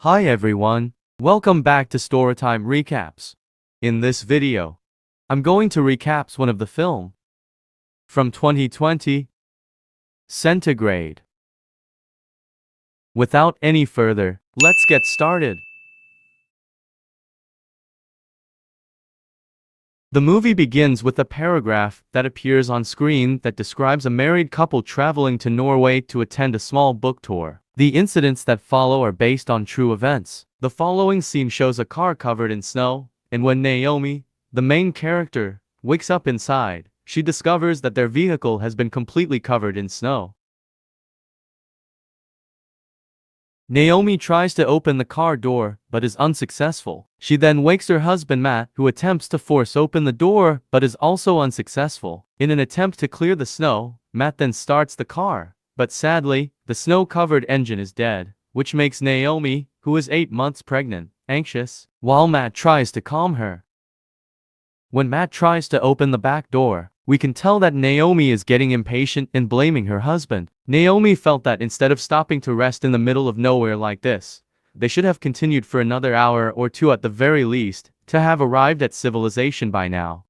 Hi everyone, welcome back to Storytime Recaps. In this video, I'm going to recap one of the film from 2020, Centigrade. Without any further, let's get started. The movie begins with a paragraph that appears on screen that describes a married couple traveling to Norway to attend a small book tour. The incidents that follow are based on true events. The following scene shows a car covered in snow, and when Naomi, the main character, wakes up inside, she discovers that their vehicle has been completely covered in snow. Naomi tries to open the car door, but is unsuccessful. She then wakes her husband Matt, who attempts to force open the door, but is also unsuccessful. In an attempt to clear the snow, Matt then starts the car, but sadly, the snow-covered engine is dead, which makes Naomi, who is 8 months pregnant, anxious, while Matt tries to calm her. When Matt tries to open the back door, we can tell that Naomi is getting impatient and blaming her husband. Naomi felt that instead of stopping to rest in the middle of nowhere like this, they should have continued for another hour or two at the very least, to have arrived at civilization by now.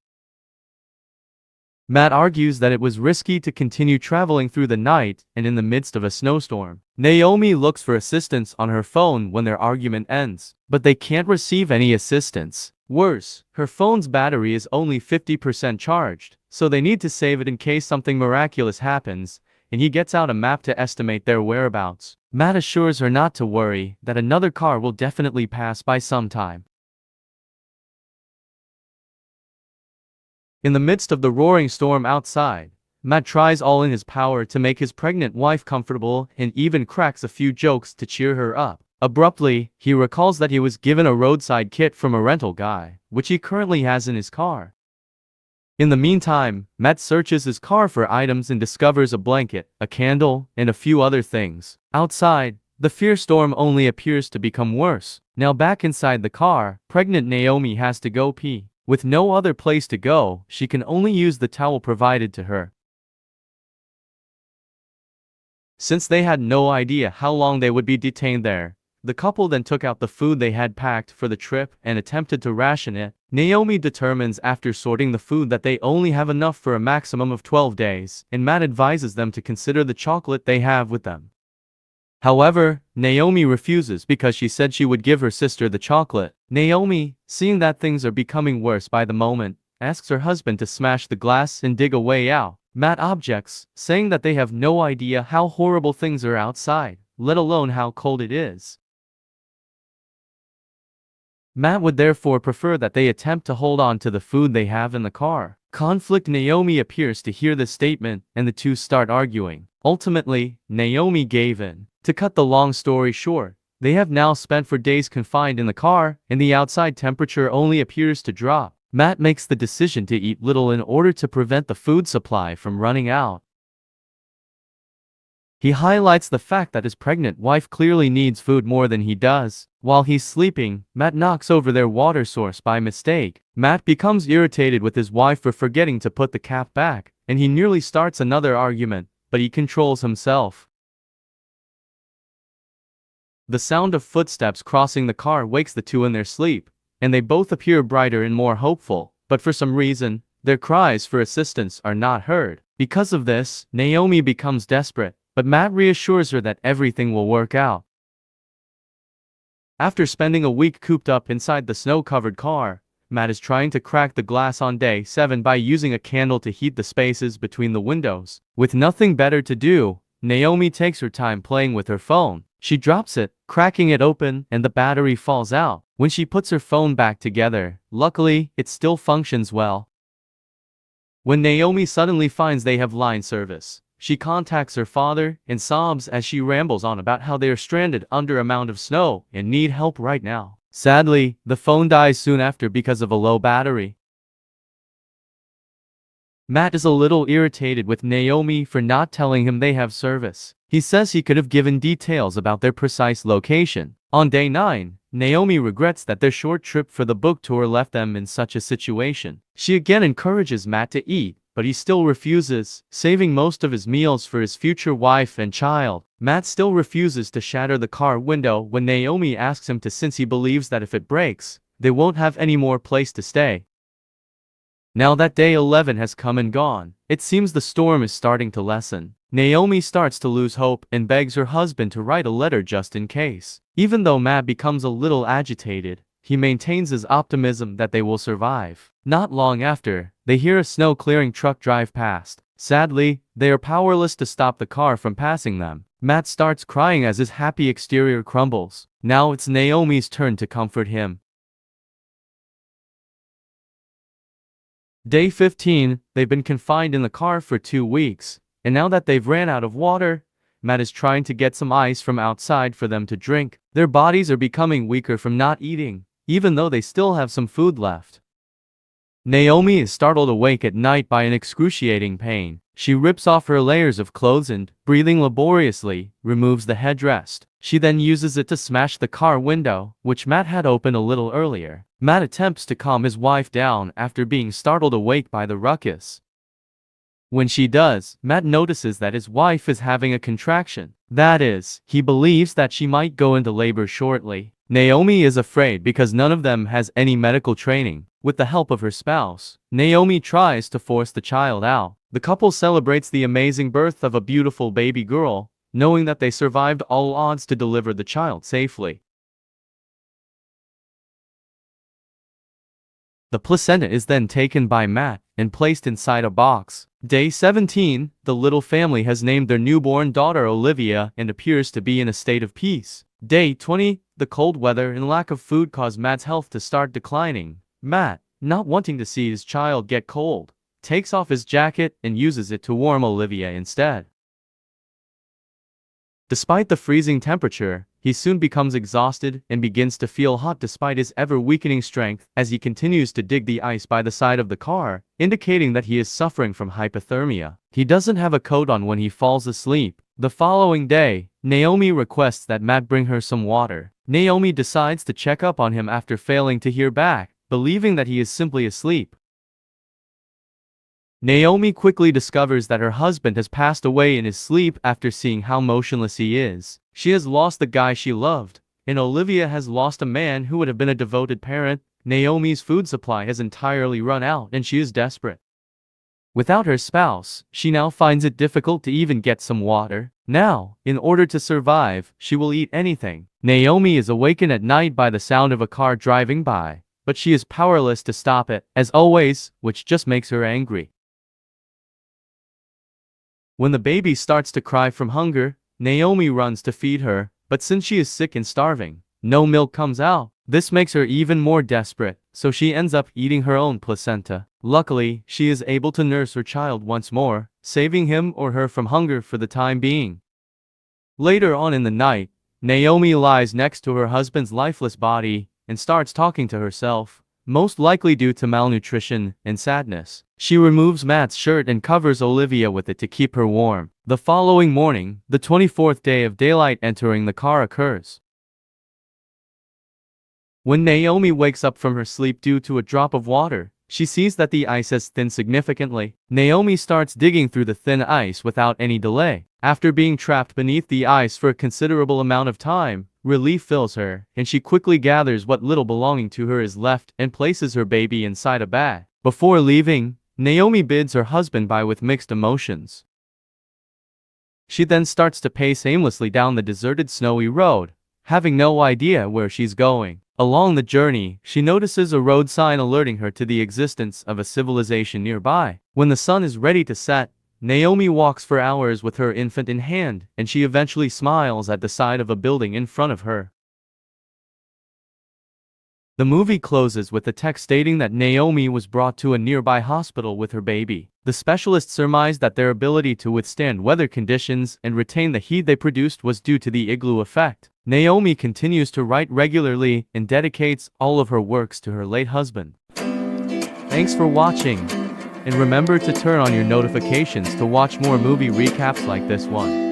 Matt argues that it was risky to continue traveling through the night and in the midst of a snowstorm. Naomi looks for assistance on her phone when their argument ends, but they can't receive any assistance. Worse, her phone's battery is only 50% charged, so they need to save it in case something miraculous happens, and he gets out a map to estimate their whereabouts. Matt assures her not to worry, that another car will definitely pass by sometime. In the midst of the roaring storm outside, Matt tries all in his power to make his pregnant wife comfortable and even cracks a few jokes to cheer her up. Abruptly, he recalls that he was given a roadside kit from a rental guy, which he currently has in his car. In the meantime, Matt searches his car for items and discovers a blanket, a candle, and a few other things. Outside, the fierce storm only appears to become worse. Now back inside the car, pregnant Naomi has to go pee. With no other place to go, she can only use the towel provided to her. Since they had no idea how long they would be detained there, the couple then took out the food they had packed for the trip and attempted to ration it. Naomi determines after sorting the food that they only have enough for a maximum of 12 days, and Matt advises them to consider the chocolate they have with them. However, Naomi refuses because she said she would give her sister the chocolate. Naomi, seeing that things are becoming worse by the moment, asks her husband to smash the glass and dig a way out. Matt objects, saying that they have no idea how horrible things are outside, let alone how cold it is. Matt would therefore prefer that they attempt to hold on to the food they have in the car. Conflict. Naomi appears to hear this statement, and the two start arguing. Ultimately, Naomi gave in. To cut the long story short, they have now spent 4 days confined in the car, and the outside temperature only appears to drop. Matt makes the decision to eat little in order to prevent the food supply from running out. He highlights the fact that his pregnant wife clearly needs food more than he does. While he's sleeping, Matt knocks over their water source by mistake. Matt becomes irritated with his wife for forgetting to put the cap back, and he nearly starts another argument, but he controls himself. The sound of footsteps crossing the car wakes the two in their sleep, and they both appear brighter and more hopeful, but for some reason, their cries for assistance are not heard. Because of this, Naomi becomes desperate, but Matt reassures her that everything will work out. After spending a week cooped up inside the snow-covered car, Matt is trying to crack the glass on day 7 by using a candle to heat the spaces between the windows. With nothing better to do, Naomi takes her time playing with her phone. She drops it, cracking it open, and the battery falls out. When she puts her phone back together, luckily, it still functions well. When Naomi suddenly finds they have line service, she contacts her father and sobs as she rambles on about how they are stranded under a mound of snow and need help right now. Sadly, the phone dies soon after because of a low battery. Matt is a little irritated with Naomi for not telling him they have service. He says he could have given details about their precise location. On day 9, Naomi regrets that their short trip for the book tour left them in such a situation. She again encourages Matt to eat, but he still refuses, saving most of his meals for his future wife and child. Matt still refuses to shatter the car window when Naomi asks him to, since he believes that if it breaks, they won't have any more place to stay. Now that day 11 has come and gone, it seems the storm is starting to lessen. Naomi starts to lose hope and begs her husband to write a letter just in case. Even though Matt becomes a little agitated, he maintains his optimism that they will survive. Not long after, they hear a snow-clearing truck drive past. Sadly, they are powerless to stop the car from passing them. Matt starts crying as his happy exterior crumbles. Now it's Naomi's turn to comfort him. Day 15, they've been confined in the car for 2 weeks, and now that they've ran out of water, Matt is trying to get some ice from outside for them to drink. Their bodies are becoming weaker from not eating, even though they still have some food left. Naomi is startled awake at night by an excruciating pain. She rips off her layers of clothes and, breathing laboriously, removes the headrest. She then uses it to smash the car window, which Matt had opened a little earlier. Matt attempts to calm his wife down after being startled awake by the ruckus. When she does, Matt notices that his wife is having a contraction. That is, he believes that she might go into labor shortly. Naomi is afraid because none of them has any medical training. With the help of her spouse, Naomi tries to force the child out. The couple celebrates the amazing birth of a beautiful baby girl, knowing that they survived all odds to deliver the child safely. The placenta is then taken by Matt and placed inside a box. Day 17, the little family has named their newborn daughter Olivia and appears to be in a state of peace. Day 20, the cold weather and lack of food cause Matt's health to start declining. Matt, not wanting to see his child get cold, takes off his jacket and uses it to warm Olivia instead. Despite the freezing temperature, he soon becomes exhausted and begins to feel hot despite his ever-weakening strength as he continues to dig the ice by the side of the car, indicating that he is suffering from hypothermia. He doesn't have a coat on when he falls asleep. The following day, Naomi requests that Matt bring her some water. Naomi decides to check up on him after failing to hear back, believing that he is simply asleep. Naomi quickly discovers that her husband has passed away in his sleep after seeing how motionless he is. She has lost the guy she loved, and Olivia has lost a man who would have been a devoted parent. Naomi's food supply has entirely run out and she is desperate. Without her spouse, she now finds it difficult to even get some water. Now, in order to survive, she will eat anything. Naomi is awakened at night by the sound of a car driving by, but she is powerless to stop it, as always, which just makes her angry. When the baby starts to cry from hunger, Naomi runs to feed her, but since she is sick and starving, no milk comes out. This makes her even more desperate, so she ends up eating her own placenta. Luckily, she is able to nurse her child once more, saving him or her from hunger for the time being. Later on in the night, Naomi lies next to her husband's lifeless body and starts talking to herself, most likely due to malnutrition and sadness. She removes Matt's shirt and covers Olivia with it to keep her warm. The following morning, the 24th day of daylight entering the car occurs. When Naomi wakes up from her sleep due to a drop of water, she sees that the ice has thinned significantly. Naomi starts digging through the thin ice without any delay. After being trapped beneath the ice for a considerable amount of time, relief fills her, and she quickly gathers what little belonging to her is left and places her baby inside a bag. Before leaving, Naomi bids her husband bye with mixed emotions. She then starts to pace aimlessly down the deserted snowy road, having no idea where she's going. Along the journey, she notices a road sign alerting her to the existence of a civilization nearby. When the sun is ready to set, Naomi walks for hours with her infant in hand, and she eventually smiles at the side of a building in front of her. The movie closes with the text stating that Naomi was brought to a nearby hospital with her baby. The specialists surmised that their ability to withstand weather conditions and retain the heat they produced was due to the igloo effect. Naomi continues to write regularly and dedicates all of her works to her late husband. Thanks for watching, and remember to turn on your notifications to watch more movie recaps like this one.